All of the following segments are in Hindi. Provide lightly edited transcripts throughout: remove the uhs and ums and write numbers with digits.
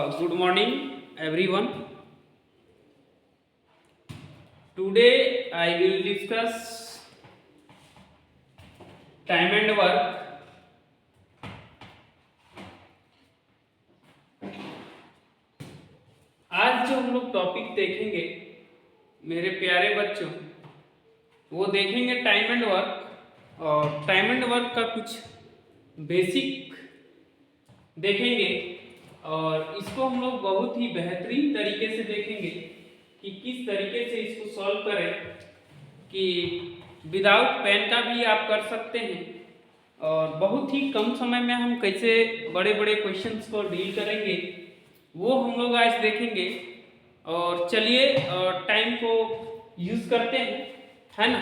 Good morning, everyone. Today I will discuss time and work. आज जो हम लोग टॉपिक देखेंगे मेरे प्यारे बच्चों, वो देखेंगे टाइम एंड वर्क, और टाइम एंड वर्क का कुछ बेसिक देखेंगे और इसको हम लोग बहुत ही बेहतरीन तरीके से देखेंगे कि किस तरीके से इसको सॉल्व करें, कि विदाउट पेन का भी आप कर सकते हैं और बहुत ही कम समय में हम कैसे बड़े बड़े क्वेश्चंस को डील करेंगे वो हम लोग आज देखेंगे। और चलिए टाइम को यूज करते हैं, है ना।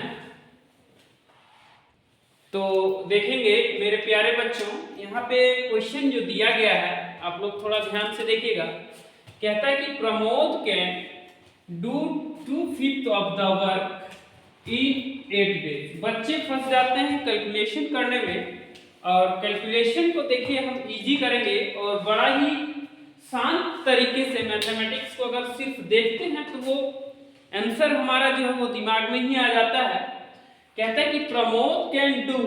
तो देखेंगे मेरे प्यारे बच्चों, यहाँ पे क्वेश्चन जो दिया गया है आप लोग थोड़ा ध्यान से देखिएगा। कहता है कि Pramod can do 2/5 of the work in 8 days। बच्चे फंस जाते हैं कैलकुलेशन करने में, और कैलकुलेशन को देखिए हम इजी करेंगे और बड़ा ही शांत तरीके से मैथमेटिक्स को अगर सिर्फ देखते हैं तो वो आंसर हमारा जो है वो दिमाग में ही आ जाता है। कहता है कि Pramod can do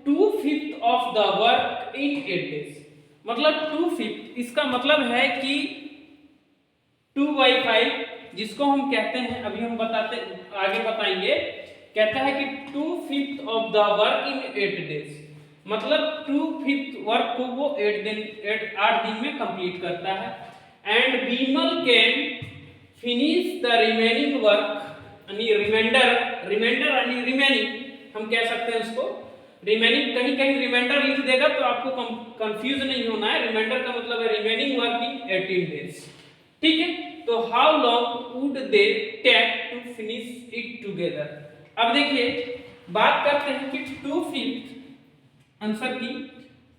2/5 of the work in 8 days। मतलब 2/5 इसका मतलब है कि 2/5 जिसको हम कहते हैं, अभी हम आगे बताएंगे। कहता है कि 2/5 of the work in 8 days, मतलब 2/5 वर्क को वो 8 दिन में कंप्लीट करता है। And Bimal can finish the remaining work, reminder हम कह सकते हैं उसको रिमेनिंग। कहीं रिमाइंडर लिख देगा तो आपको कंफ्यूज नहीं होना है। रिमाइंडर का मतलब है रिमेनिंग वर्क इन 18 days, ठीक है। तो how long would they take to finish it together. अब देखिए बात करते हैं कि 2/5 आंसर की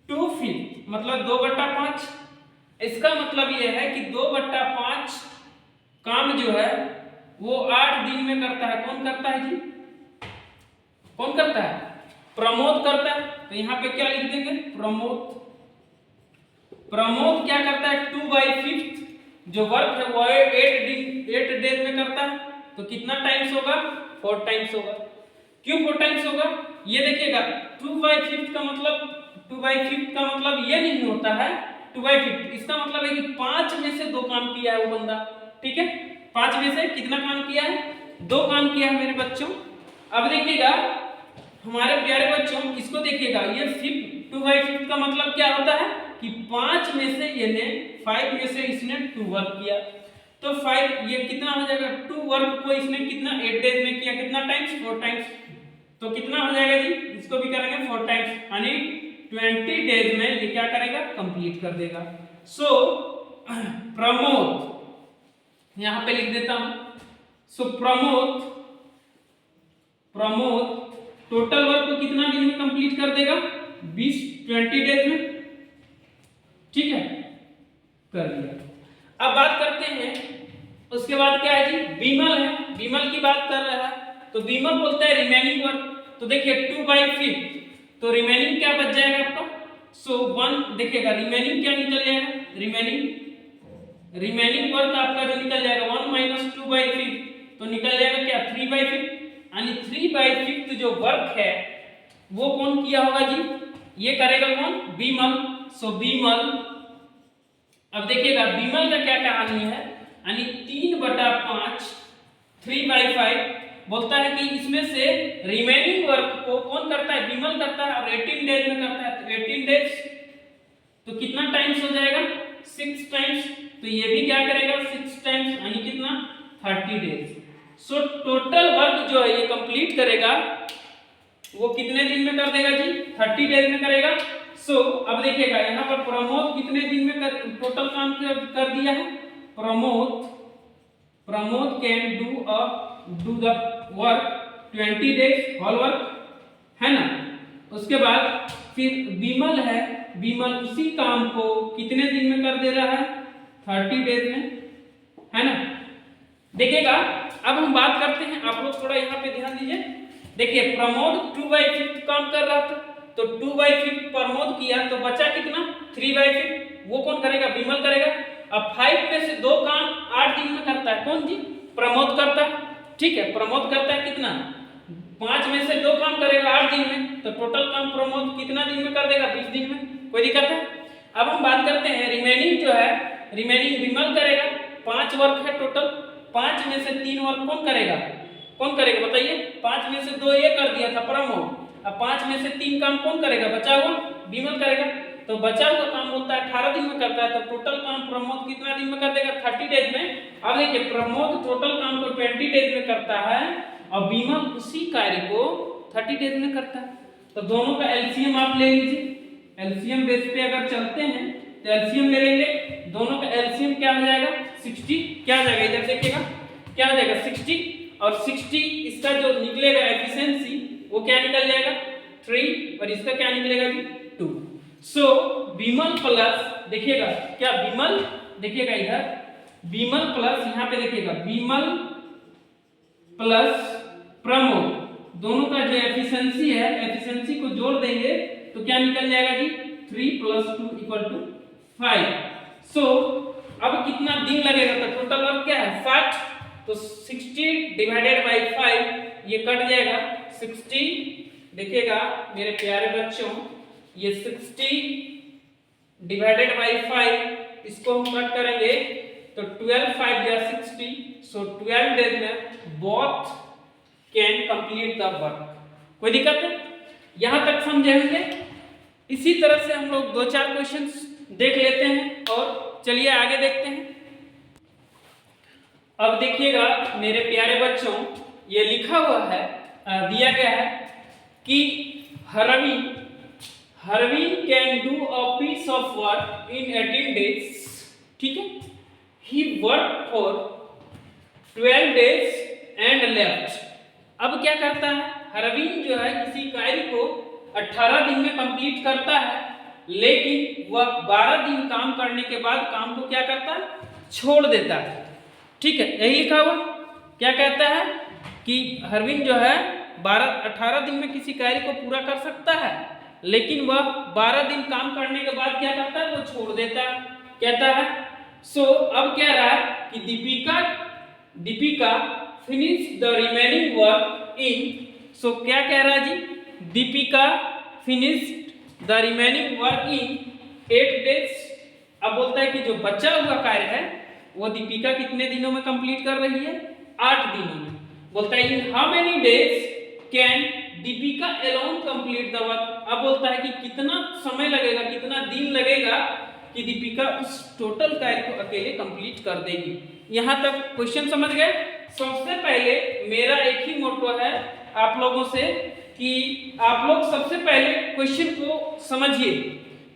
2/5 मतलब 2/5। इसका मतलब यह है कि 2/5 काम जो है वो 8 दिन में करता है। कौन करता है जी? कौन करता है? प्रमोद करता है। तो यहाँ पे क्या लिख देंगे? प्रमोद क्या करता है? 2/5 जो वर्क है वो 8 डेज में करता है। तो कितना टाइम्स होगा? 4 टाइम्स होगा। क्यों 4 टाइम्स होगा? ये देखिएगा 2/5 का मतलब ये नहीं होता है 2/5। इसका मतलब है कि 5 में से 2 काम किया है वो बंदा, ठीक है। 5 में से कितना काम किया है? 2 काम किया है मेरे बच्चों। अब देखिएगा हमारे प्यारे बच्चों, इसको देखिएगा, ये 2/5 का मतलब क्या होता है कि 5 में से ये 5 में से इसने 2 वर्क किया। तो 5 ये कितना हो जाएगा? 2 वर्क को इसने कितना 8 डेज में किया, कितना टाइम्स? 4 टाइम्स। तो कितना हो जाएगा जी? इसको भी करेंगे 4 टाइम्स, यानी 20 डेज में ये क्या करेगा? कंप्लीट कर देगा। सो प्रमोद यहां पे लिख देता हूं। सो प्रमोद टोटल वर्क को कितना दिन में कंप्लीट कर देगा? 20 डेज में, ठीक है, कर दिया। अब बात करते हैं उसके बाद क्या है जी? बीमल है, बीमल की बात कर रहा है। तो बीमल बोलता है रिमेनिंग वर्क। तो देखिए 2/5 तो रिमेनिंग क्या बच जाएगा आपका? सो 1 देखिएगा रिमेनिंग क्या निकल जाएगा? रिमेनिंग वर्क आपका जो निकल जाएगा 1 - 2/5 तो निकल जाएगा क्या? 3/5। यानी 3/5 जो वर्क है वो कौन किया होगा जी? ये करेगा कौन? बीमल। सो बीमल, अब देखिएगा बीमल का क्या कहानी है, यानी 3/5 3/5 बोलता है कि इसमें से रिमेनिंग वर्क को कौन करता है? बीमल करता है, और 18 डेज में करता है। तो 18 डेज तो कितना टाइम्स हो जाएगा? 6 टाइम्स। तो ये भी क्या करेगा? 6 टाइम्स, यानी कितना? 30 डेज। सो टोटल वर्क जो है ये कंप्लीट करेगा वो कितने दिन में कर देगा जी? 30 डेज में करेगा। सो अब देखिएगा यहाँ पर प्रमोद कितने दिन में टोटल काम कर दिया है? Pramod can do the work 20 days whole work, है ना। उसके बाद फिर बीमल है, बीमल उसी काम को कितने दिन में कर दे रहा है? 30 डेज में, है ना। देखिएगा अब हम बात करते हैं, आप लोग थोड़ा यहाँ पे ध्यान दीजिए। देखिए प्रमोद 2/5 काम कर रहा था, तो 2/5 प्रमोद किया तो बचा कितना? 3/5 वो कौन करेगा? विमल करेगा। अब 5 में से 2 काम 8 दिन में करता है कौन जी? प्रमोद करता है। ठीक है, प्रमोद करता है कितना? 5 में से 2 काम करेगा 8 दिन में, तो टोटल काम प्रमोद कितना दिन में कर देगा? 20 दिन में। कोई दिक्कत है? अब हम बात करते हैं रिमेनिंग जो है, रिमेनिंग विमल करेगा। 5 वर्क है टोटल, 5 में से 3 वर्क कौन करेगा? कौन करेगा बताइए? 5 में से 2 ये कर दिया था प्रमोद, अब 5 में से 3 काम कौन करेगा? बचा हुआ विमल करेगा। तो बचा हुआ काम बोलता है 18 दिन में करता है, तो टोटल काम प्रमोद कितना दिन में कर देगा? 30 डेज में। अब देखिए प्रमोद टोटल काम को 20 डेज में करता है और विमल उसी कार्य को 30 डेज में करता है। तो दोनों का एलसीएम आप ले लीजिए। एलसीएम बेस पे अगर चलते हैं तो एलसीएम ले लेंगे, दोनों का एलसीएम क्या हो जाएगा? 60। क्या हो जाएगा? इधर देखिएगा क्या हो जाएगा? 60 और 60 इसका जो निकलेगा एफिशिएंसी वो क्या निकल जाएगा? 3 और इसका क्या निकलेगा जी? 2। सो विमल प्लस देखिएगा क्या विमल, देखिएगा इधर विमल प्लस यहाँ पे देखिएगा विमल प्लस प्रमोद, दोनों का जो एफिशिएंसी है, एफिशिएंसी को जोड़ देंगे तो क्या निकल जाएगा जी? 3 + 2 = 5। सो अब कितना दिन लगेगा? तो टोटल वर्क क्या है? 60। तो 60 / 5 ये कट जाएगा 60। देखिएगा मेरे प्यारे बच्चों, ये 60 / 5 इसको हम कट करेंगे तो 12 × 5 = 60। सो 12 डेज में both can complete the work. कोई दिक्कत है? यहां तक समझे होंगे। इसी तरह से हम लोग 2-4 क्वेश्चंस देख लेते हैं और चलिए आगे देखते हैं। अब देखिएगा मेरे प्यारे बच्चों, ये लिखा हुआ है, दिया गया है कि Harvey can do a piece of work in 18 days. ठीक है, he work for 12 days and left. अब क्या करता है? हरवीन जो है किसी कार्य को 18 दिन में कंप्लीट करता है, लेकिन वह 12 दिन काम करने के बाद काम को क्या करता है? छोड़ देता है। ठीक है, यही लिखा हुआ। क्या कहता है कि हरवीन जो है 18 दिन में किसी कार्य को पूरा कर सकता है, लेकिन वह 12 दिन काम करने के बाद क्या करता है? वो छोड़ देता है, कहता है। सो अब क्या रहा कि Deepika finish the remaining work in, so क्या कह रहा है जी? Deepika finish the remaining work in 8 days. अब बोलता है कि जो बचा हुआ कार्य है वो दीपिका कितने दिनों में कंप्लीट कर रही है? 8 दिनों में। बोलता है in how many days can Deepika alone complete the work. अब बोलता है कि कितना समय लगेगा, कितना दिन लगेगा कि दीपिका उस टोटल कार्य को अकेले कंप्लीट कर देगी। यहां तक क्वेश्चन समझ गए? सबसे पहले मेरा एक ही मोटो है आप लोगों से कि आप लोग सबसे पहले क्वेश्चन को समझिए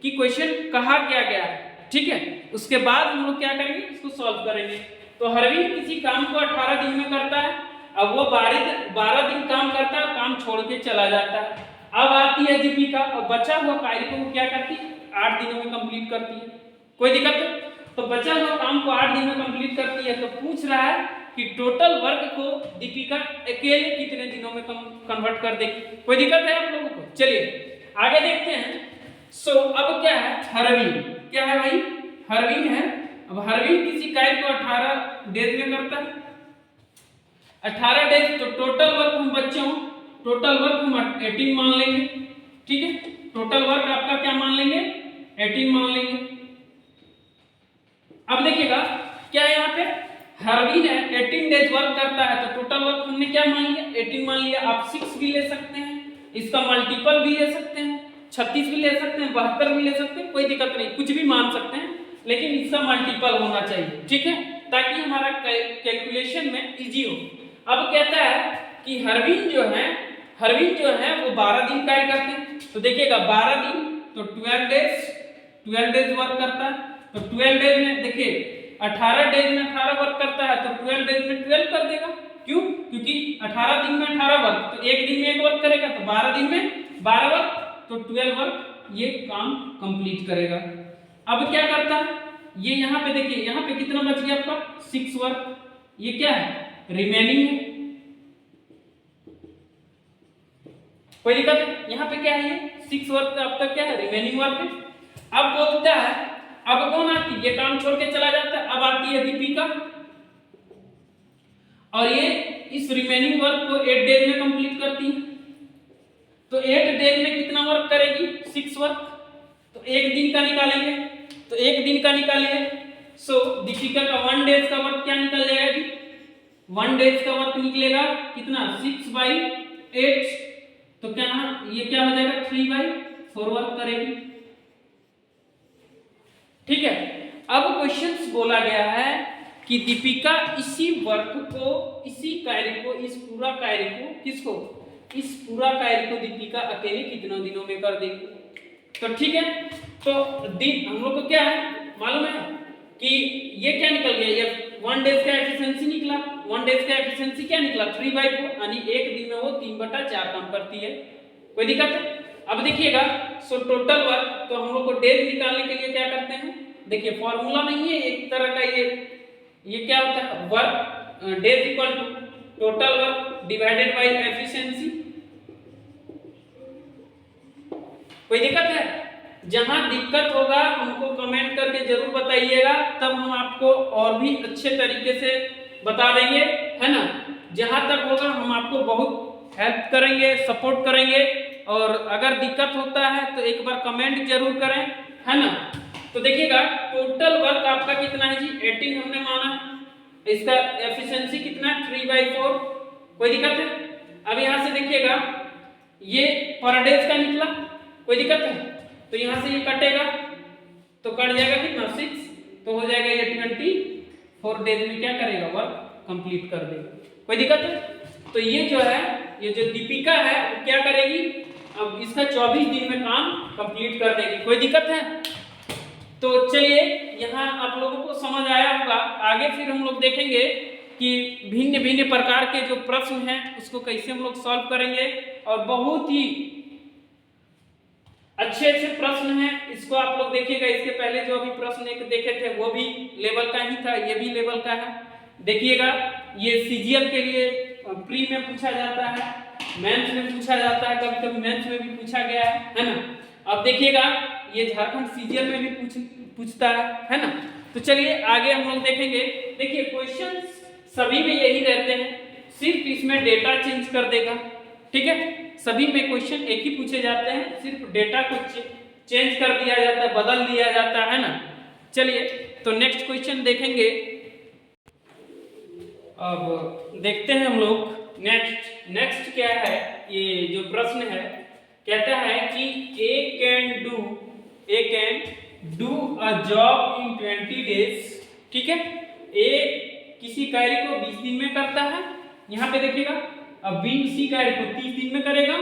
कि क्वेश्चन कहा क्या गया है। ठीक है, उसके बाद हम लोग क्या करेंगे? इसको सॉल्व करेंगे। तो हरवीन किसी काम को 18 दिन में करता है, अब वो 12 दिन काम करता है, काम छोड़ के चला जाता है। अब आती है दीपिका और बचा हुआ कार्य को वो क्या करती है? 8 दिनों में कंप्लीट करती है। कोई दिक्कत है? तो बचा हुआ काम को 8 दिन में कंप्लीट करती है। तो पूछ रहा है कि टोटल वर्क को दीपिका अकेले कितने दिनों में कन्वर्ट कर देगी। कोई दिक्कत है आप लोगों को? चलिए आगे देखते हैं। सो अब क्या है? हरवीन क्या है भाई? हरवीन है। अब हरवीन किसी कार्य को 18 डेज में करता है। 18 डेज, तो टोटल वर्क हम बच्चों टोटल वर्क हम 18 मान लेंगे। ठीक है, टोटल वर्क आपका क्या मान लेंगे? 18 मान लेंगे। अब देखिएगा क्या यहाँ पे हरवीन है 18 डेज वर्क करता है, तो टोटल वर्क हमने क्या मान लिया? 18 मान लिया। आप 6 भी ले सकते हैं, इसका मल्टीपल भी ले सकते हैं, 36 भी ले सकते हैं, 72 भी ले सकते हैं, कोई दिक्कत नहीं, कुछ भी मान सकते हैं, लेकिन इसका मल्टीपल होना चाहिए। ठीक है, ताकि हमारा कैलकुलेशन में इजी हो। अब कहता है कि हरवीन जो है वो 12 दिन कार्य करते हैं। तो देखिएगा 12 दिन तो 12 डेज वर्क करता है। तो 12 डेज में देखिए 18 डेज में 18 वर्क करता है, तो 12 डेज में 12 कर देगा। क्यों? क्योंकि 18 दिन में 18 वर्क, तो एक दिन में एक वर्क करेगा, तो 12 दिन में 12 वर्क, तो 12 वर्क ये काम कंप्लीट करेगा। अब क्या करता है? ये यहाँ पे देखिए, यहाँ पे कितना बच गया आपका? 6 वर्क। ये क्या है? रिमेनिंग है। कोई दिक्कत है? यहाँ पे क्या है? ये 6 वर्क आपका क्या है? रिमेनिंग वर्क है। अब बोलता है, अब कौन आती है, ये काम छोड़ के चला जाता है, अब आती है दीपिका और ये इस रिमेनिंग वर्क को 8 डेज में कंप्लीट करती है। तो 8 डेज में कितना वर्क करेगी, 6 वर्क। तो एक दिन का निकालेंगे, तो एक दिन का निकालिए। सो दीपिका का 1 डेज का वर्क क्या निकल जाएगा जी, 1 डेज का वर्क निकलेगा कितना, 6/8। तो क्या ये क्या हो जाएगा, 3/4 वर्क करेगी। ठीक है। अब क्वेश्चंस बोला गया है कि दीपिका इसी वर्क को, इसी कार्य को, इस पूरा कार्य को, किसको, इस पूरा कार्य को दीपिका अकेले कितने दिनों में कर देगी। तो ठीक है, तो दिन हम लोग को क्या है मालूम है कि ये क्या निकल गया, ये 1 डेज का एफिशिएंसी निकला। 1 डेज का एफिशिएंसी क्या निकला, 3/4, यानी एक दिन में वो 3/4 काम करती है। कोई दिक्कत है। अब देखिएगा, सो टोटल वर्क, तो हम लोग को डेज निकालने के लिए क्या करते हैं, देखिए फॉर्मूला नहीं है एक तरह का, ये क्या होता है, work days equal to total work divided by efficiency. कोई दिक्कत है, जहां दिक्कत होगा हमको कमेंट करके जरूर बताइएगा, तब हम आपको और भी अच्छे तरीके से बता देंगे, है ना। जहां तक होगा हम आपको बहुत हेल्प करेंगे, सपोर्ट करेंगे। और अगर दिक्कत होता है तो एक बार कमेंट जरूर करें, है ना। तो देखिएगा, टोटल वर्क आपका कितना है जी, 18 हमने माना है। इसका एफिशिएंसी कितना है, 3/4। कोई दिक्कत है। अब यहां से देखिएगा, ये पर डेज का निकला, कोई दिक्कत है। तो यहां से ये कटेगा, तो कट जाएगा कितना, 6। तो हो जाएगा ये 24 डेज में क्या करेगा, वर्क कंप्लीट कर देगा। कोई दिक्कत है। तो ये जो है, ये जो दीपिका है वो क्या करेगी, अब इसका 24 दिन में काम कंप्लीट कर देगी। कोई दिक्कत है। तो चलिए, यहाँ आप लोगों को समझ आया होगा। आगे फिर हम लोग देखेंगे कि भिन्न भिन्न प्रकार के जो प्रश्न हैं उसको कैसे हम लोग सॉल्व करेंगे, और बहुत ही अच्छे अच्छे प्रश्न हैं। इसको आप लोग देखिएगा, इसके पहले जो अभी प्रश्न एक देखे थे वो भी लेवल का ही था, ये भी लेवल का है। देखिएगा, ये सीजीएल के लिए प्री में पूछा जाता है, मेंस में पूछा जाता है, कभी कभी मेंस में भी पूछा गया है ना। अब देखिएगा, ये झारखंड सीजीएल में भी पूछता है ना। तो चलिए आगे हम लोग देखेंगे। देखिए, क्वेश्चंस सभी में यही रहते हैं, सिर्फ इसमें डेटा चेंज कर देगा। ठीक है, सभी में क्वेश्चन एक ही पूछे जाते हैं, सिर्फ डेटा को चेंज कर दिया जाता है, बदल दिया जाता है ना। चलिए, तो नेक्स्ट क्वेश्चन देखेंगे। अब देखते हैं हम लोग नेक्स्ट क्या है। ये जो प्रश्न है कहता है कि A can do a job in 20 days. ठीक है, ए किसी कार्य को 20 दिन में करता है। यहाँ पे देखिएगा, अब बी उसी कार्य को 30 दिन में करेगा।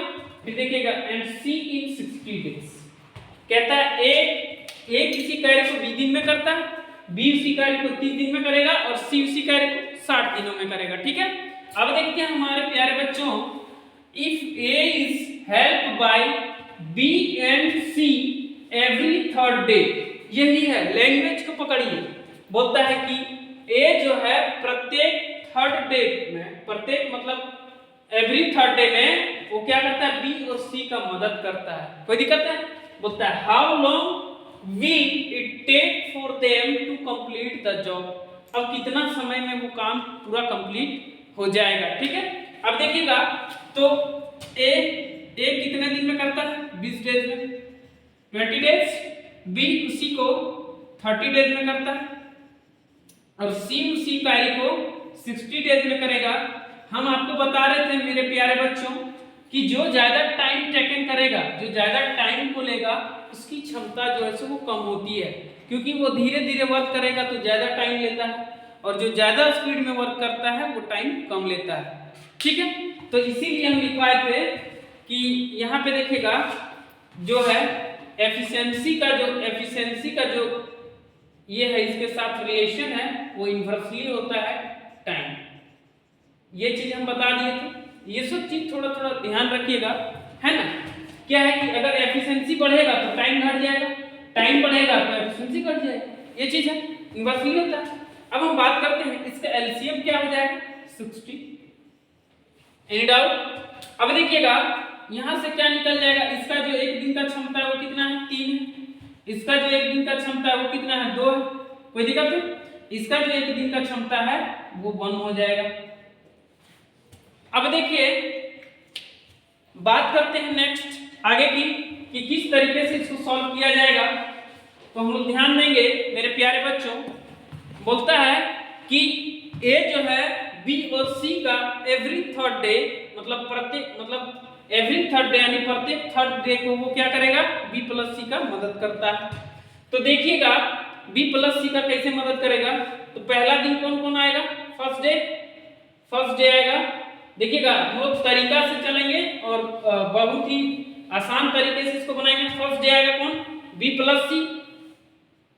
फिर देखिएगा, एंड सी इन 60 डेज। कहता है ए किसी कार्य को 20 दिन में करता है, बी उसी कार्य को 30 दिन में करेगा, और सी उसी कार्य को 60 दिनों में करेगा। ठीक है। अब देखते हैं हमारे प्यारे बच्चों, if A is help by B and C every 3rd day. यही है, लैंग्वेज को पकड़िए। बोलता है कि ए जो है प्रत्येक 3rd डे में, प्रत्येक मतलब एवरी 3rd डे में वो क्या करता है, बी और सी का मदद करता है। कोई दिक्कत है। बोलता है how long will it take for them to complete the job. अब कितना समय में वो काम पूरा कंप्लीट हो जाएगा। ठीक है। अब देखिएगा, तो ए कितने दिन में करता है, 20 डेज में, 20 डेज। बी उसी को 30 डेज में करता है, और सी उसी कार्य को 60 डेज में करेगा। हम आपको बता रहे थे मेरे प्यारे बच्चों कि जो ज्यादा टाइम टेकन करेगा, जो ज्यादा टाइम को लेगा, उसकी क्षमता जो है सो वो कम होती है, क्योंकि वो धीरे धीरे वर्क करेगा तो ज्यादा टाइम लेता है, और जो ज्यादा स्पीड में वर्क करता है वो टाइम कम लेता है। ठीक है। तो इसीलिए हम लिखवाए थे कि यहाँ पे देखिएगा, जो है एफिशिएंसी का जो ये है, इसके साथ रिलेशन है, वो इन्वर्सली होता है टाइम। ये चीज हम बता दिए थे। ये सब चीज थोड़ा थोड़ा ध्यान रखिएगा, है ना। क्या है कि अगर एफिशिएंसी बढ़ेगा तो टाइम घट जाएगा, टाइम बढ़ेगा तो एफिशिएंसी घट जाएगा। ये चीज है, इन्वर्सली होता है। अब हम बात करते हैं, इसका एलसीएम क्या हो जाएगा, 60। Any doubt. अब देखिएगा, यहां से क्या निकल जाएगा, इसका जो एक दिन का क्षमता है वो कितना है, 3 है। इसका जो एक दिन का क्षमता है वो कितना है, 2 है, कोई दिक्कत है? इसका जो एक दिन का क्षमता है वो 1 हो जाएगा। अब देखिए बात करते हैं नेक्स्ट आगे की कि किस तरीके से इसको सॉल्व किया जाएगा। तो हम लोग ध्यान देंगे मेरे प्यारे बच्चों, बोलता है कि ए जो है बी और सी का every third day every third day यानी प्रत्येक थर्ड डे को वो क्या करेगा, बी प्लस सी का मदद करता है। तो देखिएगा बी प्लस सी का कैसे मदद करेगा। तो पहला दिन कौन कौन आएगा, फर्स्ट डे आएगा। देखिएगा हम लोग तरीका से चलेंगे और बहुत ही आसान तरीके से इसको बनाएंगे। फर्स्ट डे आएगा कौन, बी प्लस सी,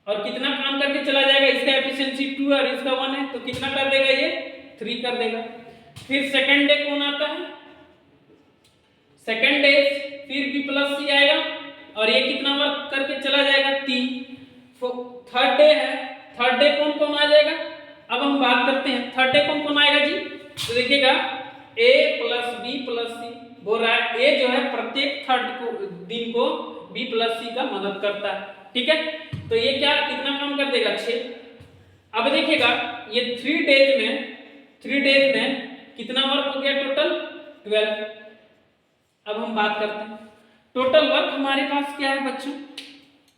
और कितना काम करके चला जाएगा, इसका एफिशिएंसी 2 और इसका 1 है, तो कितना कर देगा ये 3 कर देगा। फिर सेकंड डे कौन आता है, सेकंड डे फिर बी प्लस सी आएगा और ये कितना वर्क करके चला जाएगा 3। थर्ड डे है, थर्ड डे कौन कौन आ जाएगा। अब हम बात करते हैं थर्ड डे कौन कौन आएगा जी। तो देखिएगा ए प्लस बी प्लस सी बोल रहा है, ए जो है प्रत्येक दिन को बी प्लस सी का मदद करता है, ठीक है। तो ये क्या कितना काम कर देगा 6। अब देखिएगा ये 3 डेज में कितना वर्क हो गया टोटल 12। अब हम बात करते हैं टोटल वर्क हमारे पास क्या है बच्चों,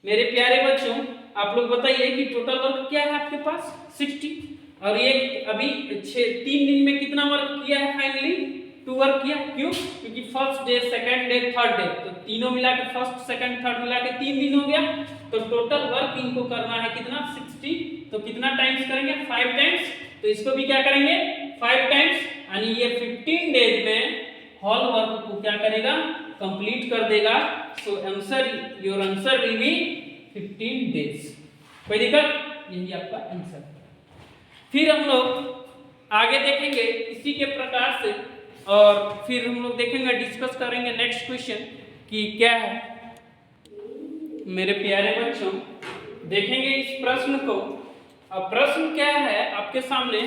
मेरे प्यारे बच्चों आप लोग बताइए कि टोटल वर्क क्या है आपके पास 60, और ये अभी 3 दिन में कितना वर्क किया है, फाइनली 2 वर्क किया। क्यों, क्योंकि first day second day third day, तो तीनों मिला के फर्स्ट सेकंड थर्ड मिला के 3 दिन हो गया। तो टोटल वर्क इनको करना है कितना 60, तो कितना टाइम्स करेंगे 5 टाइम्स, तो इसको भी क्या करेंगे 5 टाइम्स, यानी ये 15 डेज में होल वर्क को क्या करेगा कंप्लीट कर देगा। So your answer will be 15 days. कोई दिक्कत, यही आपका आंसर। फिर हम लोग आगे देखेंगे इसी के प्रकार से, और फिर हम लोग देखेंगे डिस्कस करेंगे नेक्स्ट क्वेश्चन कि क्या है। मेरे प्यारे बच्चों देखेंगे इस प्रश्न को। अब प्रश्न क्या है आपके सामने,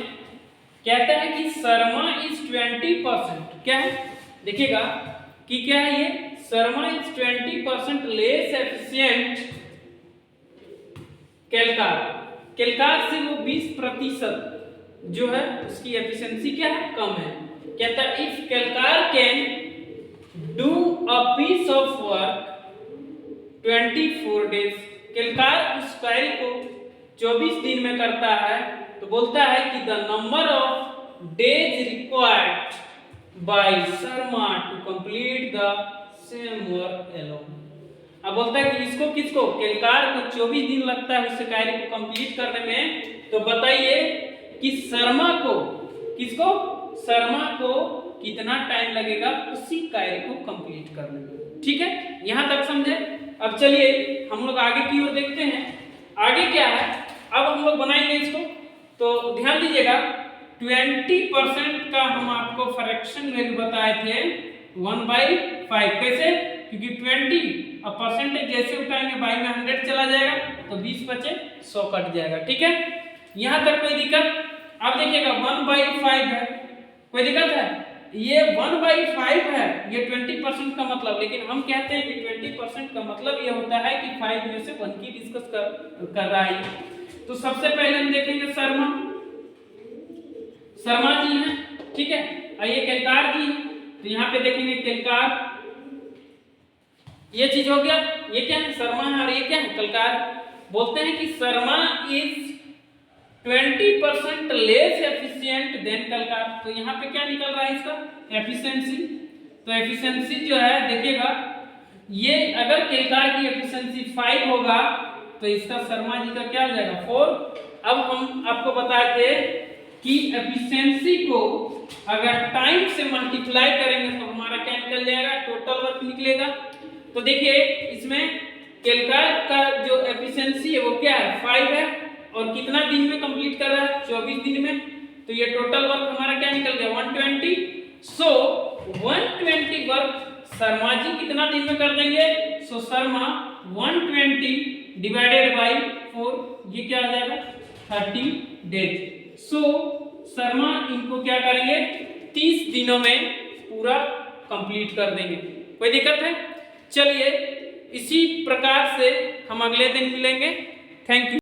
कहता है कि शर्मा इज 20%, क्या है देखिएगा कि क्या है ये, शर्मा इज 20% लेस एफिशिएंट केलकार से वो 20% जो है उसकी एफिशिएंसी क्या है कम है। कहता है if Kelkar can do a piece of work 24 days, Kelkar उस कार्य को 24 दिन में करता है, तो बोलता है कि the number of days required by Sharma to complete the same work alone. अब बोलता है कि इसको किसको, केलकार को 24 दिन लगता है उस कार्य को कंप्लीट करने में, तो बताइए कि शर्मा को कितना टाइम लगेगा उसी कार्य को कंप्लीट करने में, ठीक है। यहां तक समझे। अब चलिए हम लोग आगे की ओर देखते हैं, आगे क्या है। अब हम लोग बनाएंगे इसको, तो ध्यान दीजिएगा 20% का हम आपको फ्रैक्शन वैल्यू बताए थे 1/5, कैसे, क्योंकि 20 अब परसेंटेज जैसे उठाएंगे बाई में 100 चला जाएगा, तो 20 बचे 100 कट जाएगा, ठीक है। यहां तक कोई दिक्कत। अब देखिएगा 1/5 है, कोई दिक्कत है, ये 1/5 है, ये 20% का मतलब, लेकिन हम कहते हैं कि 20% का मतलब ये होता है कि 5 में से 1 की डिस्कस कर रहा है। तो सबसे पहले हम देखेंगे शर्मा जी हैं, ठीक है, और ये केलकार जी हैं, तो यहाँ पे देखेंगे केलकार, ये चीज हो गया। ये क्या है शर्मा है और ये क्या है केलकार। बोलते हैं कि Sharma is 20% less efficient than Kelkar, तो यहाँ पे क्या निकल रहा है इसका एफिशिएंसी। तो एफिशिएंसी जो है देखिएगा, ये अगर केलकार की एफिशिएंसी 5 होगा तो इसका शर्मा जी का क्या हो जाएगा 4। अब हम आपको बताए थे कि एफिशिएंसी को अगर टाइम से मल्टीप्लाई करेंगे तो हमारा क्या निकल जाएगा, टोटल वर्क निकलेगा। तो देखिए इसमें केलकार का जो एफिशिएंसी है वो क्या है 5 है, और कितना दिन में कंप्लीट कर रहा है 24 दिन में, तो ये टोटल वर्क हमारा क्या निकल गया 120। सो 120 वर्क शर्मा जी कितना दिन में कर देंगे, सो शर्मा 120 डिवाइडेड बाय 4, ये क्या आ जाएगा 30 डेज। सो शर्मा इनको क्या करेंगे 30 दिनों में पूरा कंप्लीट कर देंगे। कोई दिक्कत है। चलिए इसी प्रकार से हम अगले दिन मिलेंगे। Thank you.